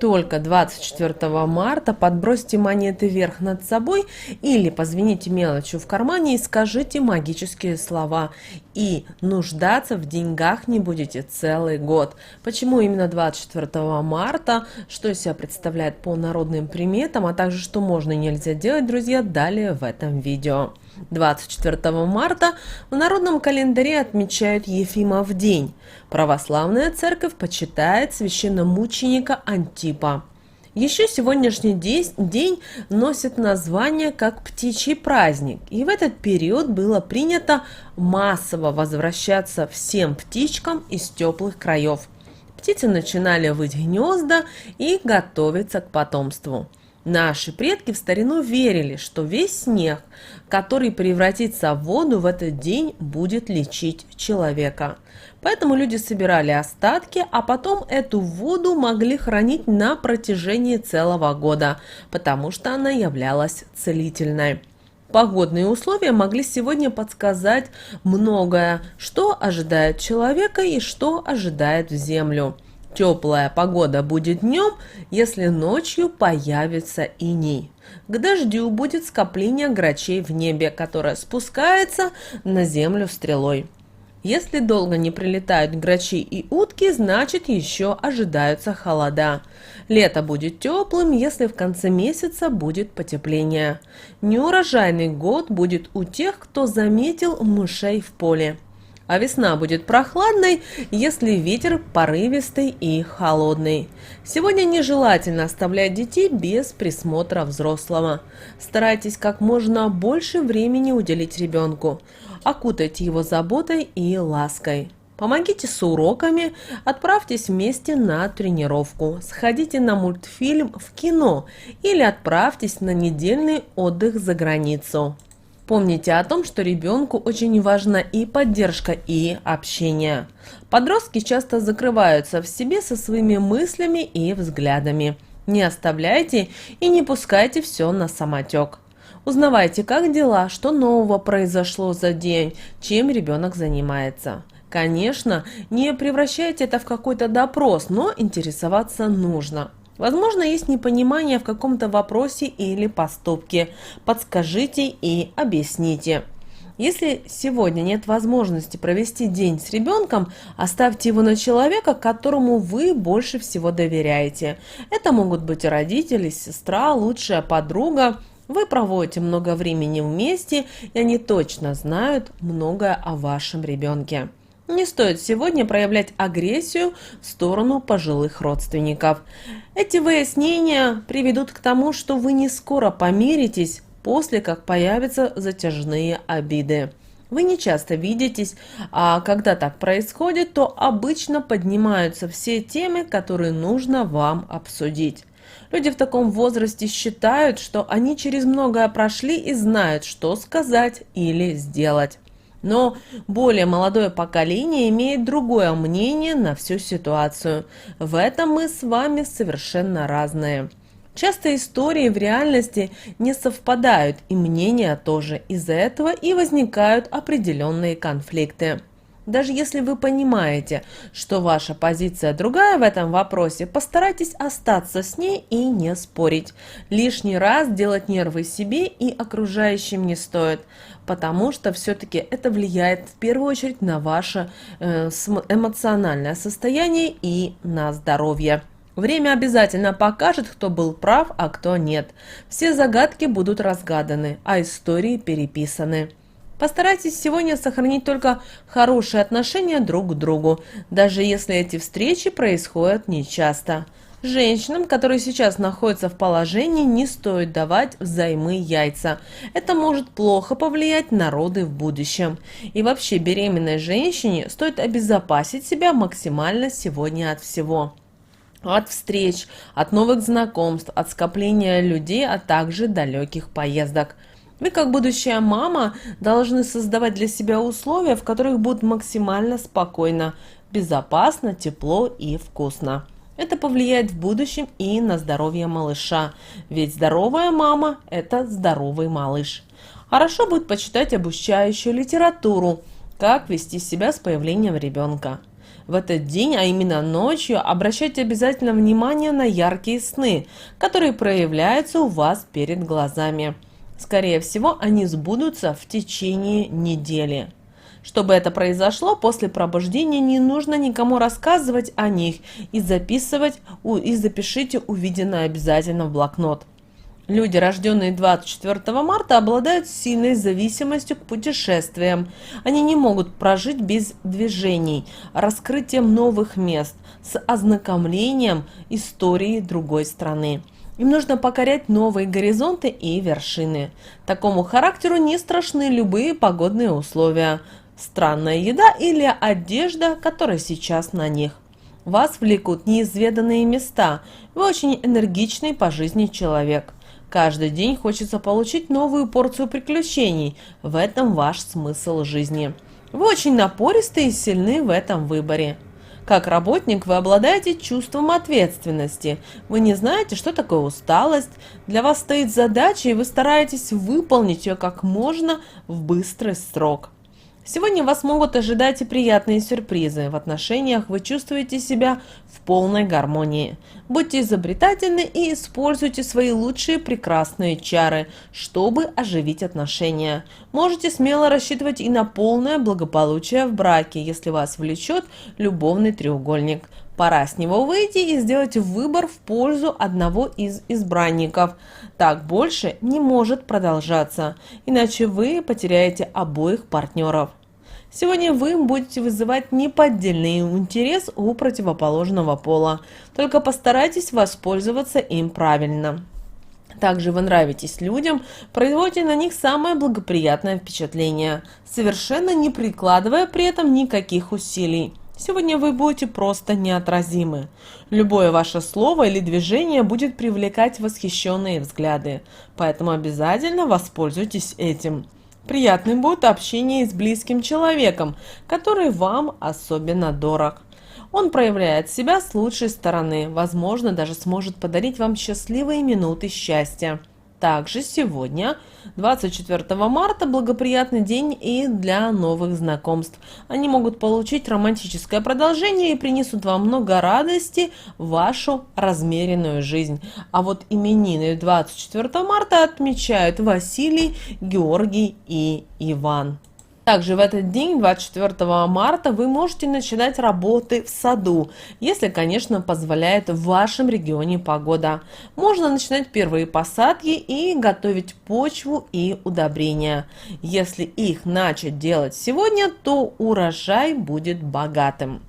Только 24 марта подбросьте монеты вверх над собой или позвоните мелочью в кармане и скажите магические слова. И нуждаться в деньгах не будете целый год. Почему именно 24 марта, что из себя представляет по народным приметам, а также что можно и нельзя делать, друзья, далее в этом видео. 24 марта в народном календаре отмечают Ефимов день. Православная церковь почитает священномученика Антипа. Еще сегодняшний день носит название как птичий праздник, и в этот период было принято массово возвращаться всем птичкам из теплых краев. Птицы начинали выть гнезда и готовиться к потомству. Наши предки в старину верили, что весь снег, который превратится в воду в этот день, будет лечить человека. Поэтому люди собирали остатки, а потом эту воду могли хранить на протяжении целого года, потому что она являлась целительной. Погодные условия могли сегодня подсказать многое, что ожидает человека и что ожидает в землю. Теплая погода будет днем, если ночью появится иней. К дождю будет скопление грачей в небе, которое спускается на землю стрелой. Если долго не прилетают грачи и утки, значит еще ожидаются холода. Лето будет теплым, если в конце месяца будет потепление. Неурожайный год будет у тех, кто заметил мышей в поле. А весна будет прохладной, если ветер порывистый и холодный. Сегодня нежелательно оставлять детей без присмотра взрослого. Старайтесь как можно больше времени уделить ребенку. Окутайте его заботой и лаской. Помогите с уроками, отправьтесь вместе на тренировку, сходите на мультфильм в кино или отправьтесь на недельный отдых за границу. Помните о том, что ребенку очень важна и поддержка, и общение. Подростки часто закрываются в себе со своими мыслями и взглядами. Не оставляйте и не пускайте все на самотек. Узнавайте, как дела, что нового произошло за день, чем ребенок занимается. Конечно, не превращайте это в какой-то допрос, но интересоваться нужно. Возможно, есть непонимание в каком-то вопросе или поступке. Подскажите и объясните. Если сегодня нет возможности провести день с ребенком, оставьте его на человека, которому вы больше всего доверяете. Это могут быть родители, сестра, лучшая подруга. Вы проводите много времени вместе, и они точно знают многое о вашем ребенке. Не стоит сегодня проявлять агрессию в сторону пожилых родственников. Эти выяснения приведут к тому, что вы не скоро помиритесь после, как появятся затяжные обиды. Вы не часто видитесь, а когда так происходит, то обычно поднимаются все темы, которые нужно вам обсудить. Люди в таком возрасте считают, что они через многое прошли и знают, что сказать или сделать. Но более молодое поколение имеет другое мнение на всю ситуацию. В этом мы с вами совершенно разные. Часто истории в реальности не совпадают, и мнения тоже. Из-за этого и возникают определенные конфликты. Даже если вы понимаете, что ваша позиция другая в этом вопросе, постарайтесь остаться с ней и не спорить. Лишний раз делать нервы себе и окружающим не стоит, потому что все-таки это влияет в первую очередь на ваше эмоциональное состояние и на здоровье. Время обязательно покажет, кто был прав, а кто нет. Все загадки будут разгаданы, а истории переписаны. Постарайтесь сегодня сохранить только хорошие отношения друг к другу, даже если эти встречи происходят нечасто. Женщинам, которые сейчас находятся в положении, не стоит давать взаймы яйца. Это может плохо повлиять на роды в будущем. И вообще беременной женщине стоит обезопасить себя максимально сегодня от всего. От встреч, от новых знакомств, от скопления людей, а также далеких поездок. Вы, как будущая мама, должны создавать для себя условия, в которых будет максимально спокойно, безопасно, тепло и вкусно. Это повлияет в будущем и на здоровье малыша, ведь здоровая мама – это здоровый малыш. Хорошо будет почитать обучающую литературу, как вести себя с появлением ребенка. В этот день, а именно ночью, обращайте обязательно внимание на яркие сны, которые проявляются у вас перед глазами. Скорее всего, они сбудутся в течение недели. Чтобы это произошло, после пробуждения не нужно никому рассказывать о них и запишите увиденное обязательно в блокнот. Люди, рожденные 24 марта, обладают сильной зависимостью к путешествиям. Они не могут прожить без движений, раскрытием новых мест, с ознакомлением истории другой страны. Им нужно покорять новые горизонты и вершины. Такому характеру не страшны любые погодные условия, странная еда или одежда, которая сейчас на них. Вас влекут неизведанные места. Вы очень энергичный по жизни человек. Каждый день хочется получить новую порцию приключений. В этом ваш смысл жизни. Вы очень напористы и сильны в этом выборе. Как работник вы обладаете чувством ответственности. Вы не знаете, что такое усталость. Для вас стоит задача, и вы стараетесь выполнить ее как можно в быстрый срок. Сегодня вас могут ожидать и приятные сюрпризы. В отношениях вы чувствуете себя в полной гармонии. Будьте изобретательны и используйте свои лучшие прекрасные чары, чтобы оживить отношения. Можете смело рассчитывать и на полное благополучие в браке, если вас влечет любовный треугольник. Пора с него выйти и сделать выбор в пользу одного из избранников. Так больше не может продолжаться, иначе вы потеряете обоих партнеров. Сегодня вы будете вызывать неподдельный интерес у противоположного пола, только постарайтесь воспользоваться им правильно. Также вы нравитесь людям, производите на них самое благоприятное впечатление, совершенно не прикладывая при этом никаких усилий. Сегодня вы будете просто неотразимы. Любое ваше слово или движение будет привлекать восхищенные взгляды, поэтому обязательно воспользуйтесь этим. Приятным будет общение с близким человеком, который вам особенно дорог. Он проявляет себя с лучшей стороны, возможно, даже сможет подарить вам счастливые минуты счастья. Также сегодня, 24 марта, благоприятный день и для новых знакомств. Они могут получить романтическое продолжение и принесут вам много радости в вашу размеренную жизнь. А вот именины 24 марта отмечают Василий, Георгий и Иван. Также в этот день, 24 марта, вы можете начинать работы в саду, если, конечно, позволяет в вашем регионе погода. Можно начинать первые посадки и готовить почву и удобрения. Если их начать делать сегодня, то урожай будет богатым.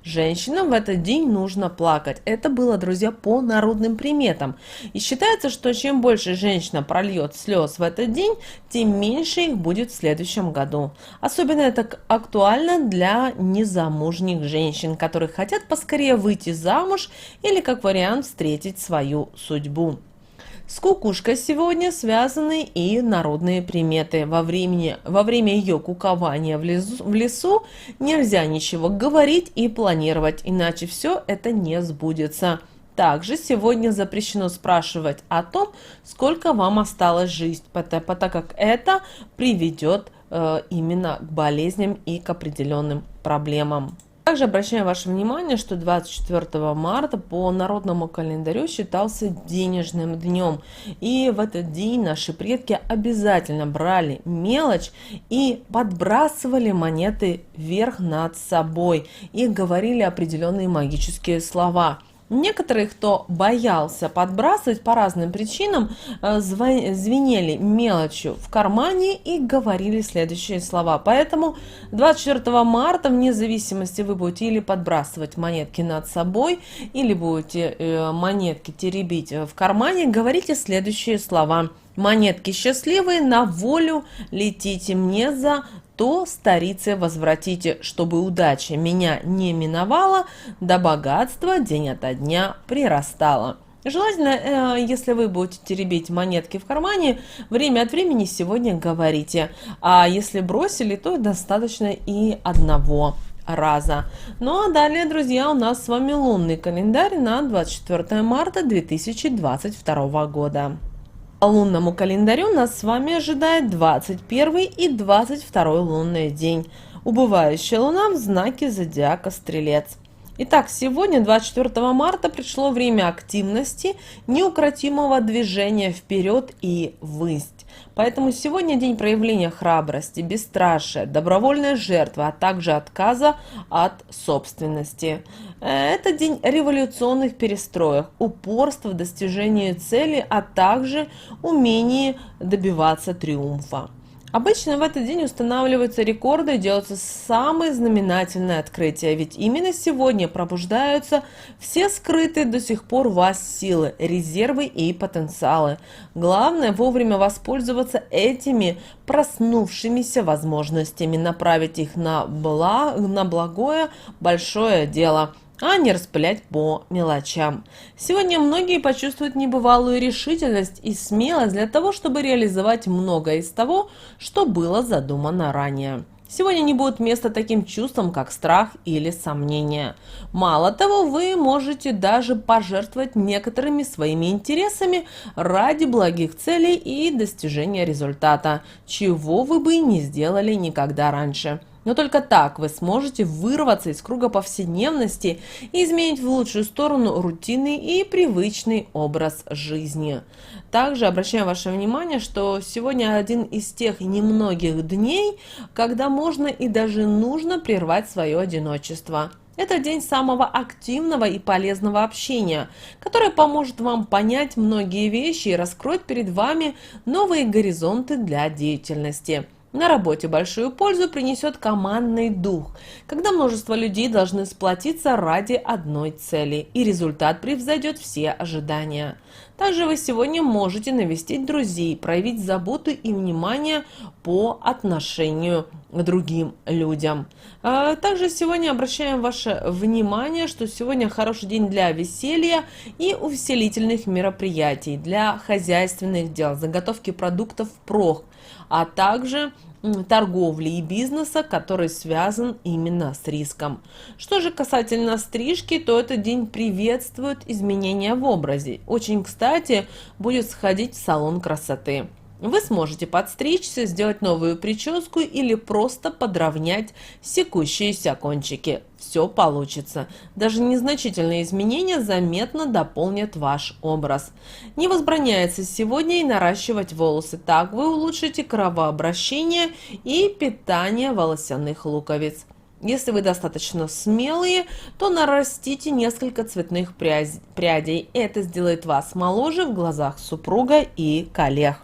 Женщинам в этот день нужно плакать. Это было, друзья, по народным приметам. И считается, что чем больше женщина прольет слез в этот день, тем меньше их будет в следующем году. Особенно это актуально для незамужних женщин, которые хотят поскорее выйти замуж или, как вариант, встретить свою судьбу. С кукушкой сегодня связаны и народные приметы. Во время ее кукования в лесу нельзя ничего говорить и планировать, иначе все это не сбудется. Также сегодня запрещено спрашивать о том, сколько вам осталось жить, так как это приведет именно к болезням и к определенным проблемам. Также обращаю ваше внимание, что 24 марта по народному календарю считался денежным днем. И в этот день наши предки обязательно брали мелочь и подбрасывали монеты вверх над собой и говорили определенные магические слова. Некоторые, кто боялся подбрасывать по разным причинам, звенели мелочью в кармане и говорили следующие слова. Поэтому 24 марта, вне зависимости, вы будете или подбрасывать монетки над собой, или будете монетки теребить в кармане, говорите следующие слова. Монетки счастливые, на волю летите мне за то старице возвратите, чтобы удача меня не миновала, да богатство день ото дня прирастало. Желательно, если вы будете теребить монетки в кармане, время от времени сегодня говорите, а если бросили, то достаточно и одного раза. Ну а далее, друзья, у нас с вами лунный календарь на 24 марта 2022 года. По лунному календарю нас с вами ожидает 21 и 22 лунный день. убывающая луна в знаке зодиака Стрелец. Итак, сегодня, 24 марта, пришло время активности, неукротимого движения вперед и ввысь. Поэтому сегодня день проявления храбрости, бесстрашия, добровольной жертвы, а также отказа от собственности. Это день революционных перестроек, упорства в достижении цели, а также умении добиваться триумфа. Обычно в этот день устанавливаются рекорды и делаются самые знаменательные открытия, ведь именно сегодня пробуждаются все скрытые до сих пор в вас силы, резервы и потенциалы. Главное вовремя воспользоваться этими проснувшимися возможностями, направить их на благое большое дело, а не распылять по мелочам. Сегодня многие почувствуют небывалую решительность и смелость для того, чтобы реализовать многое из того, что было задумано ранее. Сегодня не будет места таким чувствам, как страх или сомнение. Мало того, вы можете даже пожертвовать некоторыми своими интересами ради благих целей и достижения результата, чего вы бы не сделали никогда раньше. Но только так вы сможете вырваться из круга повседневности и изменить в лучшую сторону рутинный и привычный образ жизни. Также обращаем ваше внимание, что сегодня один из тех немногих дней, когда можно и даже нужно прервать свое одиночество. Это день самого активного и полезного общения, которое поможет вам понять многие вещи и раскроет перед вами новые горизонты для деятельности. На работе большую пользу принесет командный дух, когда множество людей должны сплотиться ради одной цели, и результат превзойдет все ожидания. Также вы сегодня можете навестить друзей, проявить заботу и внимание по отношению к другим людям. Также сегодня обращаем ваше внимание, что сегодня хороший день для веселья и увеселительных мероприятий, для хозяйственных дел, заготовки продуктов впрок, а также торговли и бизнеса, который связан именно с риском. Что же касательно стрижки, то этот день приветствует изменения в образе. Очень кстати будет сходить в салон красоты. Вы сможете подстричься, сделать новую прическу или просто подровнять секущиеся кончики. Все получится. Даже незначительные изменения заметно дополнят ваш образ. Не возбраняется сегодня и наращивать волосы. Так вы улучшите кровообращение и питание волосяных луковиц. Если вы достаточно смелые, то нарастите несколько цветных прядей. Это сделает вас моложе в глазах супруга и коллег.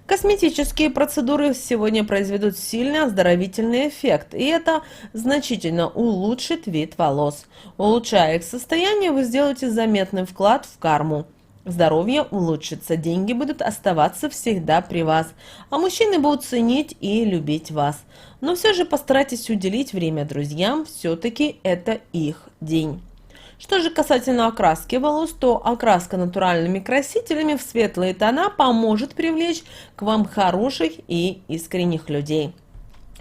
Косметические процедуры сегодня произведут сильный оздоровительный эффект, и это значительно улучшит вид волос. Улучшая их состояние, вы сделаете заметный вклад в карму. Здоровье улучшится, деньги будут оставаться всегда при вас, а мужчины будут ценить и любить вас. Но все же постарайтесь уделить время друзьям, все-таки это их день. Что же касательно окраски волос, то окраска натуральными красителями в светлые тона поможет привлечь к вам хороших и искренних людей.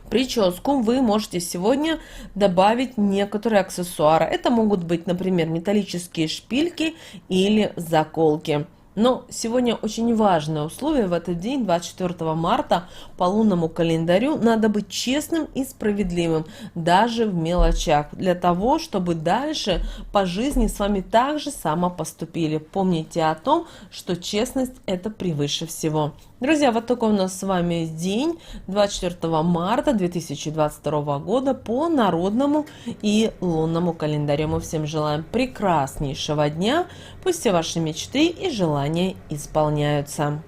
В прическу вы можете сегодня добавить некоторые аксессуары. Это могут быть, например, металлические шпильки или заколки. Но сегодня очень важное условие в этот день, 24 марта, по лунному календарю, надо быть честным и справедливым, даже в мелочах, для того, чтобы дальше по жизни с вами также само поступили. Помните о том, что честность – это превыше всего. Друзья, вот такой у нас с вами день, 24 марта 2022 года по народному и лунному календарю. Мы всем желаем прекраснейшего дня, пусть все ваши мечты и желания исполняются.